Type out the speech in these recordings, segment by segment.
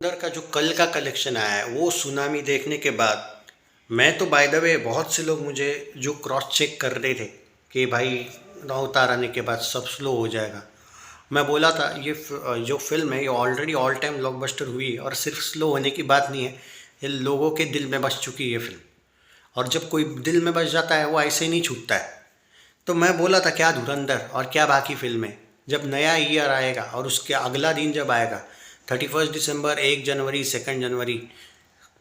अंदर का जो कल का कलेक्शन आया है वो सुनामी देखने के बाद मैं तो बाय द वे बहुत से लोग मुझे जो क्रॉस चेक कर रहे थे कि भाई अवतार आने के बाद सब स्लो हो जाएगा। मैं बोला था ये जो फिल्म है ये ऑलरेडी ऑल टाइम ब्लॉकबस्टर हुई है और सिर्फ स्लो होने की बात नहीं है, ये लोगों के दिल में बस चुकी है ये फिल्म। और जब कोई दिल में बस जाता है वो ऐसे ही नहीं छूटता है। तो मैं बोला था क्या धुरंधर और क्या बाकी फिल्में, जब नया ईयर आएगा और उसके अगला दिन जब आएगा 31 दिसंबर, 1 जनवरी, 2 जनवरी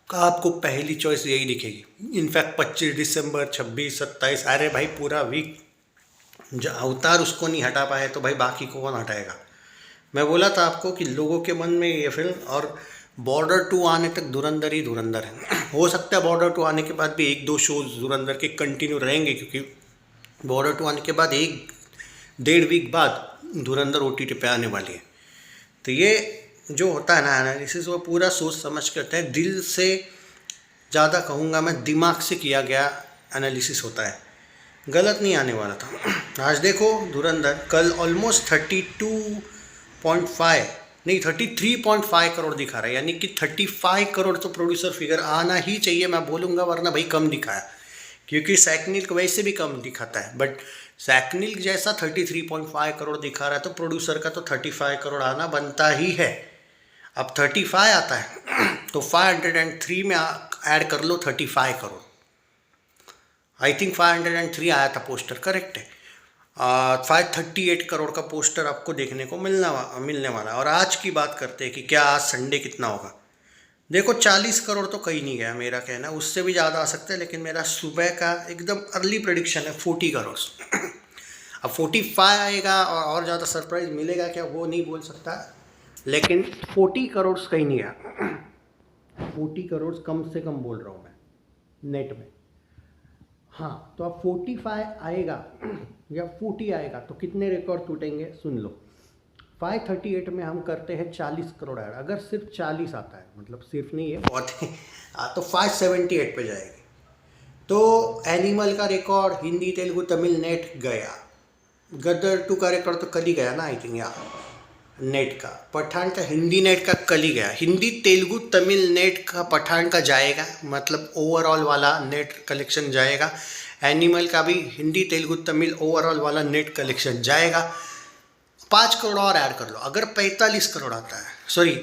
का, आपको पहली चॉइस यही दिखेगी। इनफैक्ट 25 दिसंबर, 26, 27, अरे भाई पूरा वीक अवतार उसको नहीं हटा पाए तो भाई बाकी को कौन हटाएगा। मैं बोला था आपको कि लोगों के मन में ये फिल्म और बॉर्डर 2 आने तक धुरंधर ही धुरंधर है। हो सकता है बॉर्डर 2 आने के बाद भी एक दो शोज धुरंधर के कंटिन्यू रहेंगे, क्योंकि बॉर्डर 2 आने के बाद एक डेढ़ वीक बाद धुरंधर OTT पे आने वाली है। तो ये जो होता है ना एनालिसिस, वो पूरा सोच समझ के होता है, दिल से ज़्यादा कहूँगा मैं, दिमाग से किया गया एनालिसिस होता है, गलत नहीं आने वाला था। आज देखो धुरंधर कल ऑलमोस्ट 32.5 नहीं 33.5 करोड़ दिखा रहा है, यानी कि 35 करोड़ तो प्रोड्यूसर फिगर आना ही चाहिए, मैं बोलूँगा, वरना भाई कम दिखाया, क्योंकि सैकनिल वैसे भी कम दिखाता है। बट सैकनिल जैसा 33.5 करोड़ दिखा रहा है तो प्रोड्यूसर का तो 35 करोड़ आना बनता ही है। अब 35 आता है तो 503 में ऐड कर लो 35 करोड़। आई थिंक 503 आया था पोस्टर, करेक्ट है। 538 करोड़ का पोस्टर आपको देखने को मिलने वाला है। और आज की बात करते हैं कि क्या आज संडे कितना होगा। देखो 40 करोड़ तो कहीं नहीं गया, मेरा कहना उससे भी ज़्यादा आ सकता है, लेकिन मेरा सुबह का एकदम अर्ली प्रेडिक्शन है 40 करोड़। अब 45 आएगा और ज़्यादा सरप्राइज मिलेगा क्या वो नहीं बोल सकता, लेकिन 40 करोड़ कहीं नहीं गया। 40 करोड़ कम से कम बोल रहा हूँ मैं नेट में। हाँ, तो अब 45 आएगा या 40 आएगा तो कितने रिकॉर्ड टूटेंगे सुन लो। 538 में हम करते हैं 40 करोड़ ऐड, अगर सिर्फ 40 आता है, मतलब सिर्फ नहीं है बहुत है, तो 578 पे जाएगी। तो एनिमल का रिकॉर्ड हिंदी तेलुगु तमिल नेट गया, गदर 2 का रिकॉर्ड तो कल ही गया ना आई थिंक, या नेट का। पठान का हिंदी नेट का कल ही गया, हिंदी तेलुगु तमिल नेट का पठान का जाएगा, मतलब ओवरऑल वाला नेट कलेक्शन जाएगा। एनिमल का भी हिंदी तेलुगु तमिल ओवरऑल वाला नेट कलेक्शन जाएगा। 5 करोड़ और ऐड कर लो, अगर 45 करोड़ आता है, सॉरी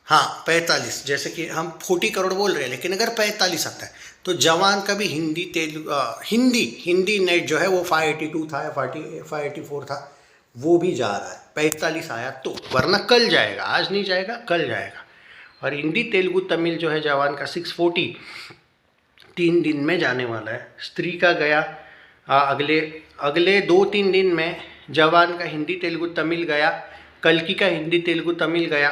हाँ 45, जैसे कि हम 40 करोड़ बोल रहे हैं, लेकिन अगर 45 आता है तो जवान का भी हिंदी तेलुगु हिंदी नेट जो है वो 582 था या 584 था, वो भी जा रहा है। 45 आया तो, वरना कल जाएगा, आज नहीं जाएगा कल जाएगा। और हिंदी तेलुगु तमिल जो है जवान का 640 3 दिन में जाने वाला है। स्त्री का गया अगले 2-3 दिन में, जवान का हिंदी तेलुगु तमिल गया, कल्कि का हिंदी तेलुगु तमिल गया,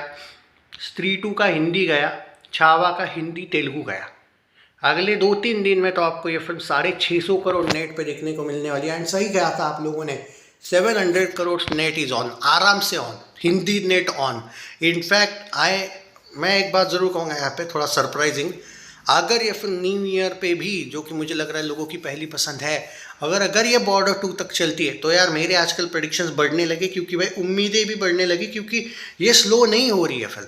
स्त्री 2 का हिंदी गया, छावा का हिंदी तेलुगु गया। अगले 2-3 दिन में तो आपको ये फिल्म 650 करोड़ नेट पे देखने को मिलने वाली है। एंड सही कहा था आप लोगों ने, 700 करोड़ नेट इज़ ऑन, आराम से on, Hindi net on. In fact मैं एक बात ज़रूर कहूँगा यहाँ पे, थोड़ा सरप्राइजिंग, अगर ये फिल्म न्यू ईयर पे भी, जो कि मुझे लग रहा है लोगों की पहली पसंद है, अगर ये बॉर्डर 2 तक चलती है तो यार मेरे आजकल प्रेडिक्शंस बढ़ने लगे, क्योंकि भाई उम्मीदें भी बढ़ने लगी, क्योंकि ये स्लो नहीं हो रही है फिल्म।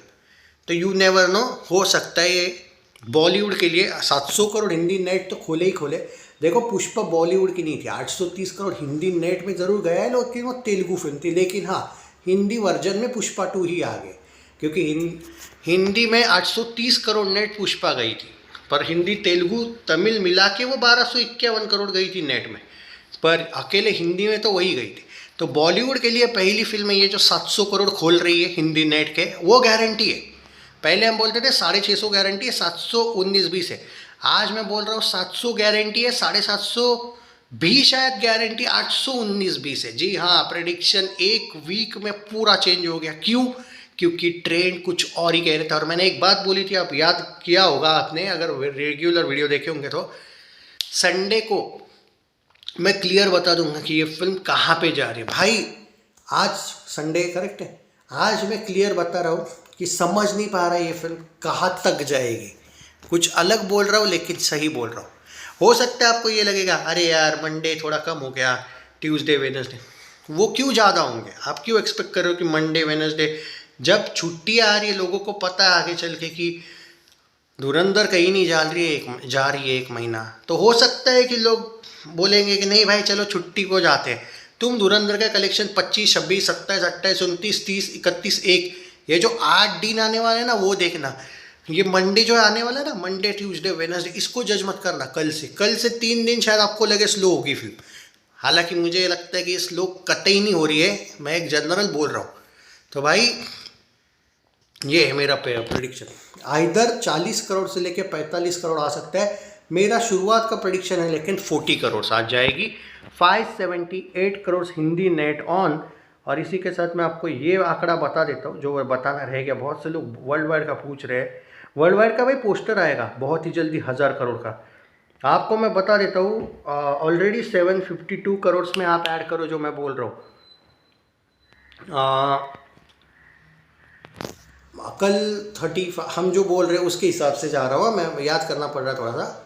तो यू नेवर नो, हो सकता है ये बॉलीवुड के लिए 700 करोड़ हिंदी नेट तो खोले ही खोले। देखो पुष्पा बॉलीवुड की नहीं थी, 830 करोड़ हिंदी नेट में ज़रूर गया है, लेकिन वो तेलुगु फिल्म थी। लेकिन हाँ, हिंदी वर्जन में पुष्पा 2 ही आ गए, क्योंकि हिंदी में 830 करोड़ नेट पुष्पा गई थी, पर हिंदी तेलुगु तमिल मिला के वो 1251 करोड़ गई थी नेट में, पर अकेले हिंदी में तो वही गई थी। तो बॉलीवुड के लिए पहली फिल्म है ये जो 700 करोड़ खोल रही है हिंदी नेट के, वो गारंटी है। पहले हम बोलते थे 650 गारंटी है, 719-20 है। आज मैं बोल रहा हूँ 700 गारंटी है, 750 भी शायद गारंटी, 819-20 है। जी हाँ, प्रेडिक्शन एक वीक में पूरा चेंज हो गया। क्यों? क्योंकि ट्रेंड कुछ और ही कह रहे थे। और मैंने एक बात बोली थी, आप याद किया होगा आपने, अगर रेगुलर वीडियो देखे होंगे तो, संडे को मैं क्लियर बता दूंगा कि ये फिल्म कहाँ पे जा रही है। भाई आज संडे करेक्ट है, आज मैं क्लियर बता रहा हूँ कि समझ नहीं पा रहा है ये फिल्म कहाँ तक जाएगी। कुछ अलग बोल रहा हूँ लेकिन सही बोल रहा हूँ। हो सकता है आपको ये लगेगा अरे यार मंडे थोड़ा कम हो गया, ट्यूसडे वेडनेसडे, वो क्यों ज़्यादा होंगे? आप क्यों एक्सपेक्ट कर रहे हो कि मंडे वेडनेसडे जब छुट्टी आ रही है, लोगों को पता है आगे चल के कि धुरंधर कहीं नहीं जा रही है 1 महीना, तो हो सकता है कि लोग बोलेंगे कि नहीं भाई चलो छुट्टी को जाते हैं। तुम धुरंधर का कलेक्शन 25, 26, 27, 28, 29, 30, 31, 1, ये जो 8 दिन आने वाले हैं ना वो देखना। ये मंडे जो आने वाला है ना, मंडे ट्यूसडे वेडनेसडे, इसको जज मत करना। कल से 3 दिन शायद आपको लगे स्लो होगी फिल्म, हालांकि मुझे लगता है कि स्लो कतई नहीं हो रही है, मैं एक जनरल बोल रहा हूँ। तो भाई ये है मेरा प्रेडिक्शन, आइदर 40 करोड़ से लेके 45 करोड़ आ सकता है। मेरा शुरुआत का प्रेडिक्शन है लेकिन 40 करोड़ आ जाएगी। 578 करोड़ हिंदी नेट ऑन। और इसी के साथ मैं आपको ये आंकड़ा बता देता हूँ जो बताना रह गया, बहुत से लोग वर्ल्ड वाइड का पूछ रहे हैं। वर्ल्ड वाइड का भाई पोस्टर आएगा बहुत ही जल्दी 1000 करोड़ का, आपको मैं बता देता हूँ। ऑलरेडी 752 करोड़ में आप ऐड करो जो मैं बोल रहा हूँ। कल 30 हम जो बोल रहे हैं उसके हिसाब से जा रहा हूँ, मैं याद करना पड़ रहा है थोड़ा सा।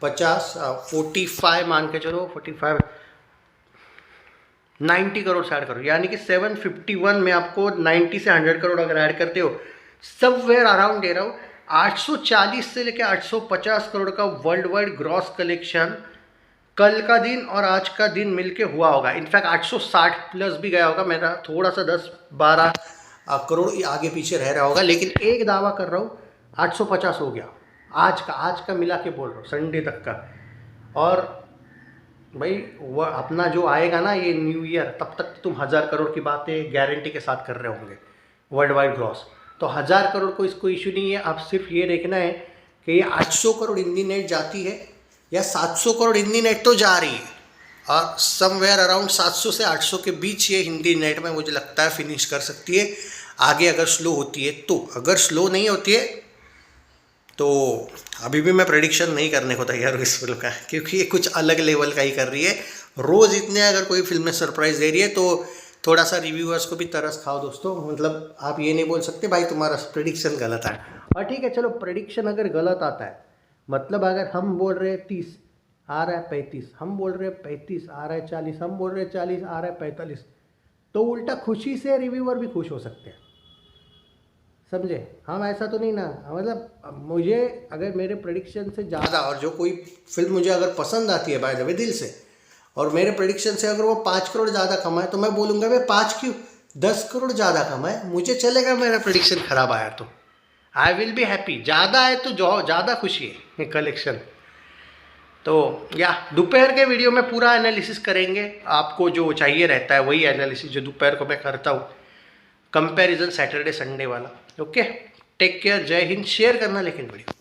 45 मान के चलो, 45 90 करोड़ ऐड करो, यानी कि 751 में आपको 90 से 100 करोड़ अगर ऐड करते हो, सबवेयर अराउंड दे रहा हूँ 840 से लेकर 850 करोड़ का वर्ल्ड वाइड ग्रॉस कलेक्शन कल का दिन और आज का दिन मिलके हुआ होगा। इनफैक्ट 860 प्लस भी गया होगा, मेरा थोड़ा सा 10-12 करोड़ आगे पीछे रह रहा होगा, लेकिन एक दावा कर रहा हूँ 850 हो गया आज का मिला के बोल रहा हूँ, संडे तक का। और भाई वह अपना जो आएगा ना ये न्यू ईयर, तब तक तुम 1000 करोड़ की बातें गारंटी के साथ कर रहे होंगे वर्ल्ड वाइड ग्रॉस। तो 1000 करोड़ को इसको इशू नहीं है, अब सिर्फ ये देखना है कि ये 800 करोड़ हिंदी नेट जाती है या 700 करोड़ हिंदी नेट तो जा रही है, और समवेयर अराउंड 700 से 800 के बीच ये हिंदी नेट में मुझे लगता है फिनिश कर सकती है आगे, अगर स्लो होती है तो। अगर स्लो नहीं होती है तो अभी भी मैं प्रेडिक्शन नहीं करने को तैयार हूँ इस फिल्म का, क्योंकि ये कुछ अलग लेवल का ही कर रही है। रोज़ इतने अगर कोई फिल्म में सरप्राइज़ दे रही है तो थोड़ा सा रिव्यूअर्स को भी तरस खाओ दोस्तों। मतलब आप ये नहीं बोल सकते भाई तुम्हारा प्रेडिक्शन गलत है। और ठीक है चलो, प्रेडिक्शन अगर गलत आता है, मतलब अगर हम बोल रहे हैं 30 आ रहा है 35, हम बोल रहे हैं 35 आ रहा है 40, हम बोल रहे हैं 40 आ रहा है 45, तो उल्टा खुशी से रिव्यूअर भी खुश हो सकते हैं, समझे हम? ऐसा तो नहीं ना, मतलब मुझे अगर मेरे प्रेडिक्शन से ज़्यादा, और जो कोई फिल्म मुझे अगर पसंद आती है बाय द वे दिल से, और मेरे प्रेडिक्शन से अगर वो 5 करोड़ ज़्यादा कमाए तो मैं बोलूँगा भाई 5 क्यों, 10 करोड़ ज़्यादा कमाए, मुझे चलेगा। मेरा प्रेडिक्शन ख़राब आया तो आई विल बी हैप्पी, ज़्यादा आए तो ज़्यादा खुशी है कलेक्शन। तो या दोपहर के वीडियो में पूरा एनालिसिस करेंगे, आपको जो चाहिए रहता है वही एनालिसिस जो दोपहर को मैं करता हूँ, कंपैरिजन सैटरडे संडे वाला। ओके, टेक केयर, जय हिंद। शेयर करना लेकिन वीडियो।